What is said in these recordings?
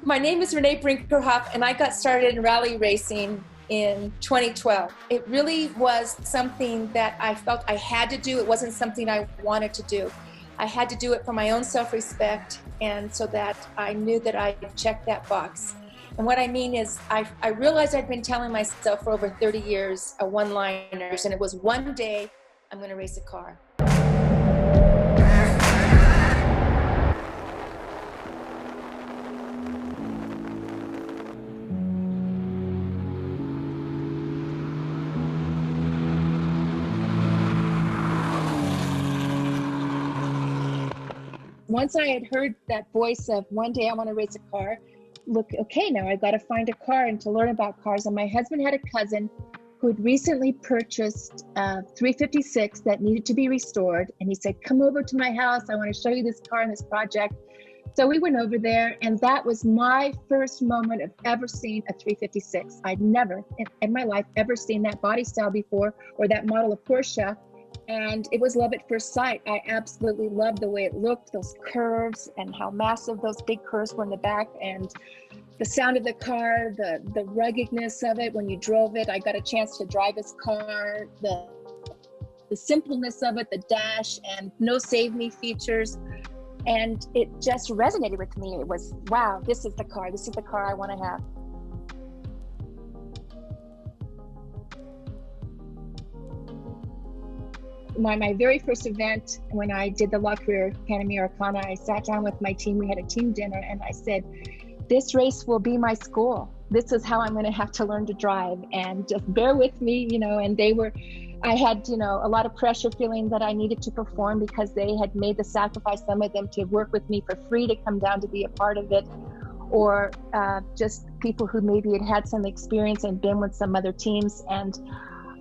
My name is Renee Brinkerhoff, and I got started in rally racing in 2012. It really was something that I felt I had to do. It wasn't something I wanted to do. I had to do it for my own self-respect, and so that I knew that I checked that box. And what I mean is I realized I'd been telling myself for over 30 years a one-liners, and it was one day I'm going to race a car. Once I had heard that voice of one day I want to race a car, look, okay, now I've got to find a car and to learn about cars. And my husband had a cousin who had recently purchased a 356 that needed to be restored. And he said, come over to my house. I want to show you this car and this project. So we went over there, and that was my first moment of ever seeing a 356. I'd never in my life ever seen that body style before, or that model of Porsche. And it was love at first sight. I absolutely loved the way it looked, those curves, and how massive those big curves were in the back, and the sound of the car, the ruggedness of it when you drove it. I got a chance to drive his car, the simpleness of it, the dash, and no save me features. And it just resonated with me. It was, wow, this is the car. This is the car I want to have. My very first event, when I did the Valkyrie Panamericana, I sat down with my team. We had a team dinner, and I said, this race will be my school. This is how I'm going to have to learn to drive, and just bear with me, and I had, a lot of pressure, feeling that I needed to perform because they had made the sacrifice, some of them, to work with me for free to come down to be a part of it, or just people who maybe had had some experience and been with some other teams. And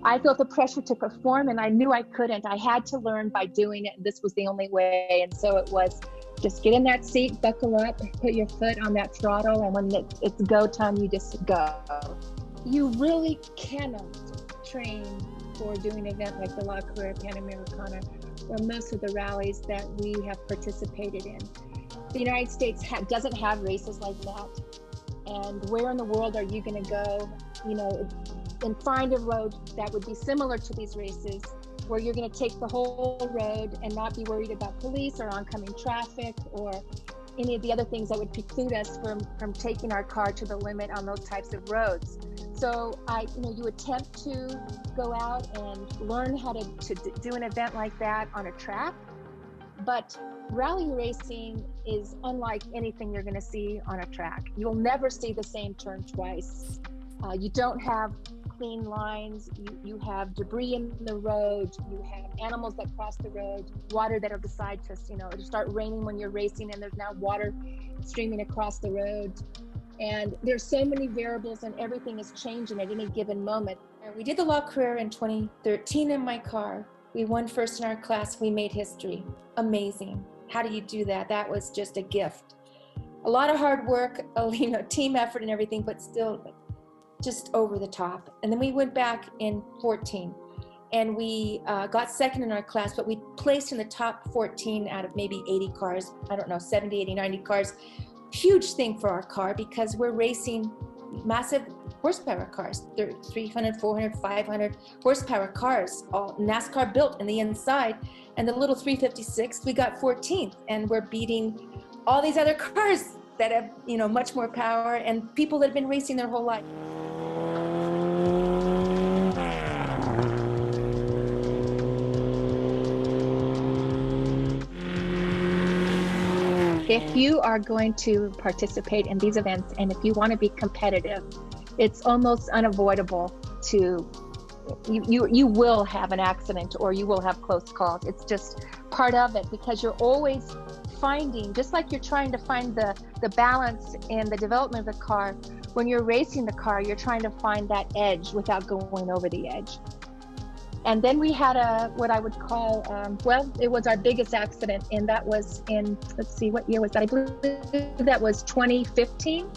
I felt the pressure to perform, and I knew I couldn't. I had to learn by doing it, and this was the only way. And so it was just get in that seat, buckle up, put your foot on that throttle, and when it's go time, you just go. You really cannot train for doing an event like the Valkyrie Panamericana or most of the rallies that we have participated in. The United States doesn't have races like that. And where in the world are you going to go, and find a road that would be similar to these races, where you're going to take the whole road and not be worried about police or oncoming traffic or any of the other things that would preclude us from taking our car to the limit on those types of roads. So you attempt to go out and learn how to do an event like that on a track, but rally racing is unlike anything you're going to see on a track. You'll never see the same turn twice. You don't have clean lines. You have debris in the road. You have animals that cross the road, water that'll decide to, it'll start raining when you're racing, and there's now water streaming across the road. And there's so many variables, and everything is changing at any given moment. We did the law career in 2013 in my car. We won first in our class. We made history. Amazing. How do you do that? That was just a gift. A lot of hard work, team effort and everything, but still just over the top. And then we went back in 14, and we got second in our class, but we placed in the top 14 out of maybe 80 cars. I don't know, 70, 80, 90 cars. Huge thing for our car, because we're racing massive horsepower cars. They're 300, 400, 500 horsepower cars, all NASCAR built in the inside. And the little 356, we got 14th, and we're beating all these other cars that have, much more power, and people that have been racing their whole life. If you are going to participate in these events, and if you want to be competitive, it's almost unavoidable to, you will have an accident, or you will have close calls. It's just part of it, because you're always finding, just like you're trying to find the balance in the development of the car, when you're racing the car, you're trying to find that edge without going over the edge. And then we had what I would call, it was our biggest accident, and that was in, let's see, what year was that? I believe that was 2015.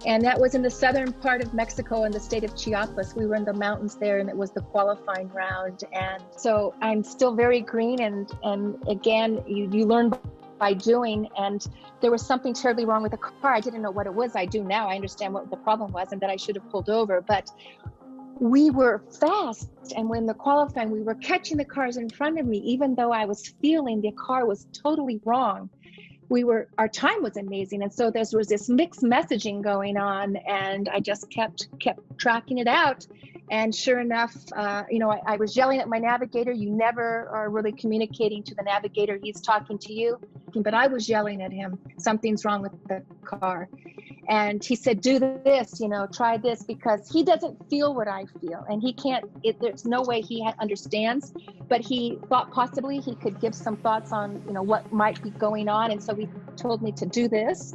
And that was in the southern part of Mexico, in the state of Chiapas. We were in the mountains there, and it was the qualifying round. And so I'm still very green. And again, you learn by doing, and there was something terribly wrong with the car. I didn't know what it was. I do now. I understand what the problem was and that I should have pulled over, but we were fast. And when the qualifying, we were catching the cars in front of me, even though I was feeling the car was totally wrong. Our time was amazing. And so there was this mixed messaging going on, and I just kept tracking it out. And sure enough, I was yelling at my navigator. You never are really communicating to the navigator. He's talking to you. But I was yelling at him. Something's wrong with the car. And he said, do this, try this, because he doesn't feel what I feel. And he can't, there's no way he understands, but he thought possibly he could give some thoughts on, what might be going on. And so he told me to do this.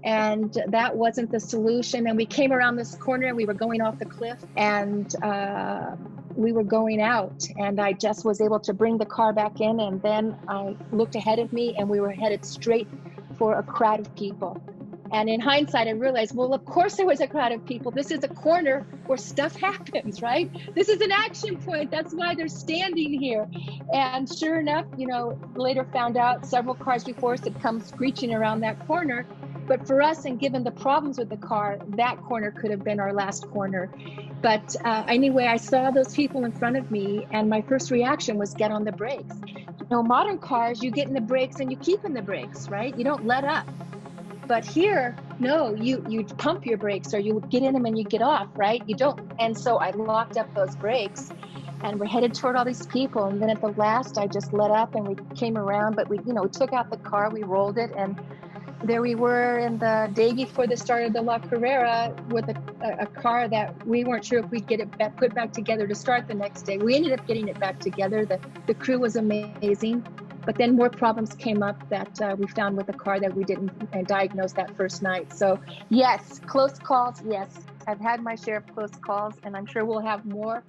And that wasn't the solution. And we came around this corner and we were going off the cliff, and we were going out, and I just was able to bring the car back in. And then I looked ahead of me, and we were headed straight for a crowd of people. And in hindsight, I realized, well, of course there was a crowd of people. This is a corner where stuff happens, right? This is an action point. That's why they're standing here. And sure enough, later found out several cars before us had come screeching around that corner. But for us, and given the problems with the car, that corner could have been our last corner. But anyway, I saw those people in front of me, and my first reaction was get on the brakes. Modern cars, you get in the brakes and you keep in the brakes, right? You don't let up. But here, no, you pump your brakes, or you get in them and you get off, right? You don't. And so I locked up those brakes, and we're headed toward all these people. And then at the last, I just let up and we came around, but we took out the car, we rolled it, and there we were in the day before the start of the La Carrera with a car that we weren't sure if we'd get it put back together to start the next day. We ended up getting it back together. The crew was amazing. But then more problems came up that we found with the car that we didn't diagnose that first night. So yes, close calls, yes. I've had my share of close calls, and I'm sure we'll have more.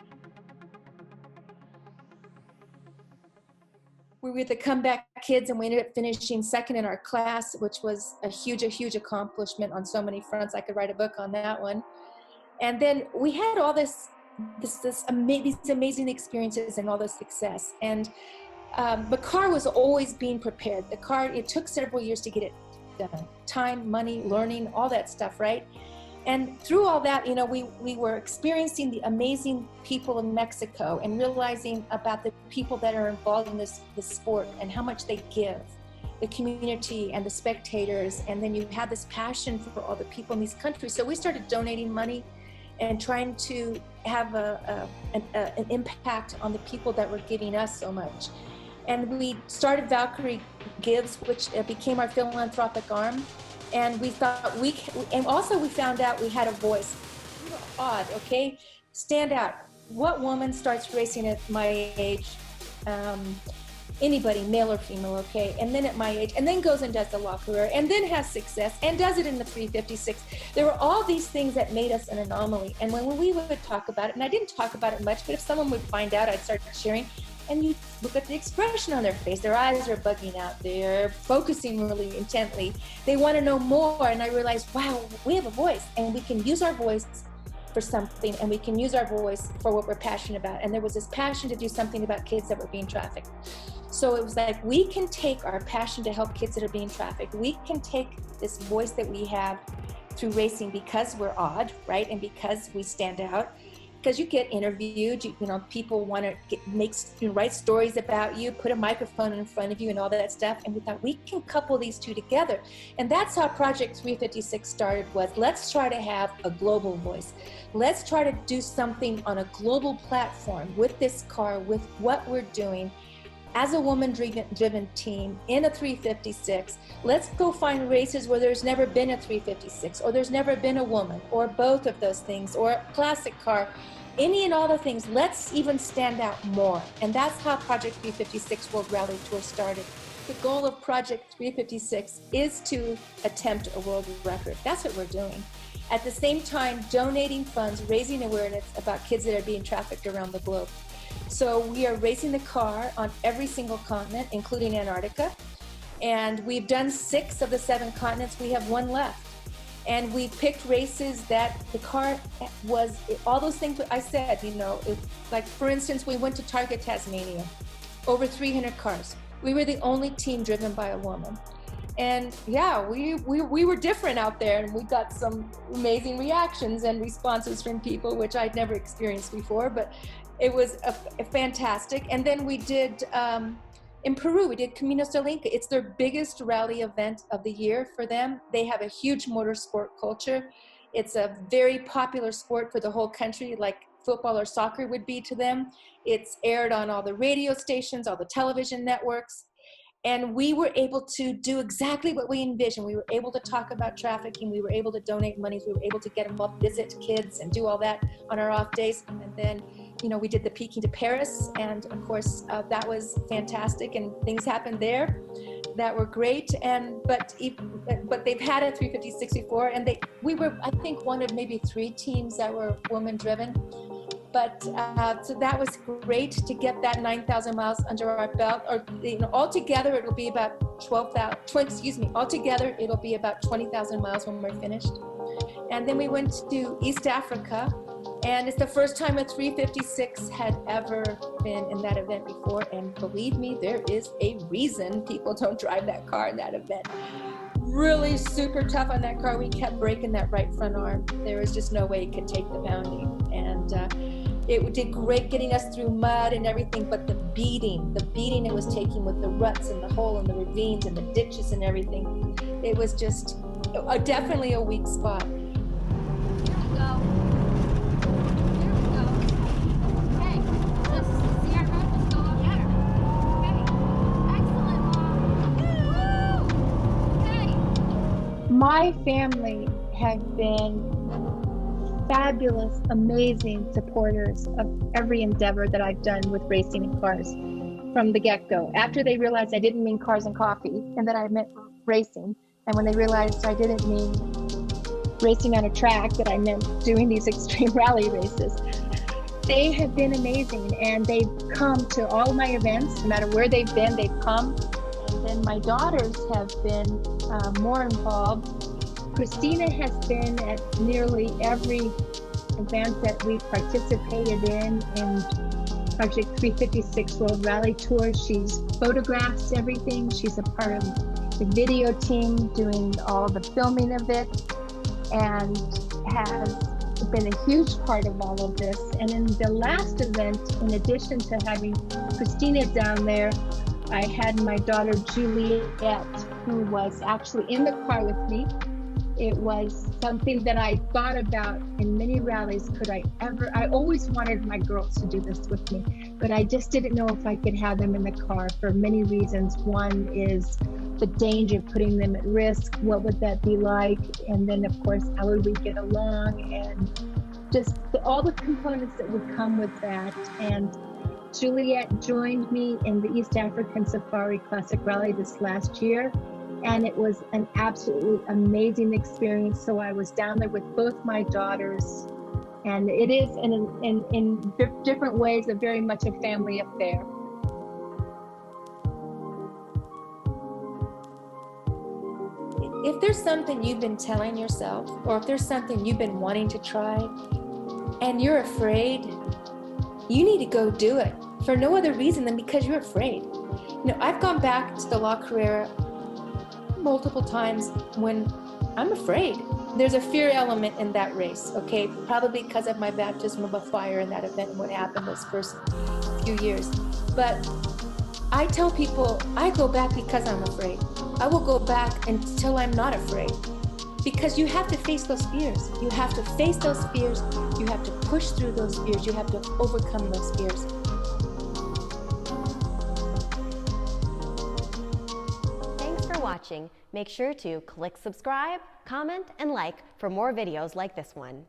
We were the comeback kids, and we ended up finishing second in our class, which was a huge accomplishment on so many fronts. I could write a book on that one. And then we had all these amazing experiences and all this success. And the car was always being prepared. The car, it took several years to get it done. Time, money, learning, all that stuff, right? And through all that, we were experiencing the amazing people in Mexico and realizing about the people that are involved in this sport and how much they give, the community and the spectators. And then you have this passion for all the people in these countries. So we started donating money and trying to have an impact on the people that were giving us so much. And we started Valkyrie Gives, which became our philanthropic arm. And we thought we found out we had a voice. We were odd, okay? Stand out. What woman starts racing at my age? Anybody, male or female, okay? And then at my age, and then goes and does the La Carrera, and then has success, and does it in the 356. There were all these things that made us an anomaly. And when we would talk about it, and I didn't talk about it much, but if someone would find out, I'd start sharing. And you look at the expression on their face, their eyes are bugging out, they're focusing really intently. They want to know more. And I realized, wow, we have a voice, and we can use our voice for something, and we can use our voice for what we're passionate about. And there was this passion to do something about kids that were being trafficked. So it was like, we can take our passion to help kids that are being trafficked. We can take this voice that we have through racing because we're odd, right? And because we stand out. Because you get interviewed, people want to write stories about you, put a microphone in front of you and all that stuff. And we thought we can couple these two together. And that's how Project 356 started, was let's try to have a global voice. Let's try to do something on a global platform with this car, with what we're doing as a woman-driven team in a 356. Let's go find races where there's never been a 356, or there's never been a woman, or both of those things, or a classic car, any and all the things. Let's even stand out more. And that's how Project 356 World Rally Tour started. The goal of Project 356 is to attempt a world record. That's what we're doing. At the same time, donating funds, raising awareness about kids that are being trafficked around the globe. So we are racing the car on every single continent, including Antarctica. And we've done 6 of the 7 continents. We have 1 left. And we picked races that the car was, all those things I said, like for instance, we went to Target, Tasmania, over 300 cars. We were the only team driven by a woman. And yeah, we were different out there, and we got some amazing reactions and responses from people, which I'd never experienced before, but it was a fantastic. And then we did, in Peru, we did Caminos del Inca. It's their biggest rally event of the year for them. They have a huge motorsport culture. It's a very popular sport for the whole country, like football or soccer would be to them. It's aired on all the radio stations, all the television networks. And we were able to do exactly what we envisioned. We were able to talk about trafficking. We were able to donate monies. We were able to get them up, visit kids, and do all that on our off days. And then, you know, we did the Peking to Paris, and of course, that was fantastic. And things happened there that were great. And but they've had a 356 before, and we were, I think, one of maybe 3 teams that were woman-driven. But so that was great to get that 9,000 miles under our belt. Or, you know, altogether it'll be about altogether it'll be about 20,000 miles when we're finished. And then we went to East Africa, and it's the first time a 356 had ever been in that event before. And believe me, there is a reason people don't drive that car in that event. Really super tough on that car. We kept breaking that right front arm. There was just no way it could take the pounding. And it did great getting us through mud and everything, but the beating it was taking with the ruts and the hole and the ravines and the ditches and everything, it was just definitely a weak spot. Here we go. Okay, let's see our road. Let's go up here. Okay, excellent, Mom. Okay. My family have been fabulous, amazing supporters of every endeavor that I've done with racing and cars from the get-go. After they realized I didn't mean cars and coffee and that I meant racing, and when they realized I didn't mean racing on a track, that I meant doing these extreme rally races, they have been amazing, and they've come to all my events. No matter where they've been, they've come. And then my daughters have been more involved. Christina has been at nearly every event that we've participated in Project 356 World Rally Tour. She's photographs everything. She's a part of the video team doing all the filming of it, and has been a huge part of all of this. And in the last event, in addition to having Christina down there, I had my daughter Juliet, who was actually in the car with me. It was something that I thought about in many rallies. I always wanted my girls to do this with me, but I just didn't know if I could have them in the car for many reasons. One is the danger of putting them at risk. What would that be like? And then of course, how would we get along? And just all the components that would come with that. And Juliet joined me in the East African Safari Classic Rally this last year. And it was an absolutely amazing experience. So I was down there with both my daughters, and it is in different ways very much a family affair. If there's something you've been telling yourself, or if there's something you've been wanting to try, and you're afraid, you need to go do it for no other reason than because you're afraid. You know, I've gone back to the La Carrera multiple times when I'm afraid. There's a fear element in that race, okay? Probably because of my baptism of a fire in that event and what happened those first few years. But I tell people, I go back because I'm afraid. I will go back until I'm not afraid. Because you have to face those fears. You have to face those fears. You have to push through those fears. You have to overcome those fears. Watching. Make sure to click subscribe, comment, and like for more videos like this one.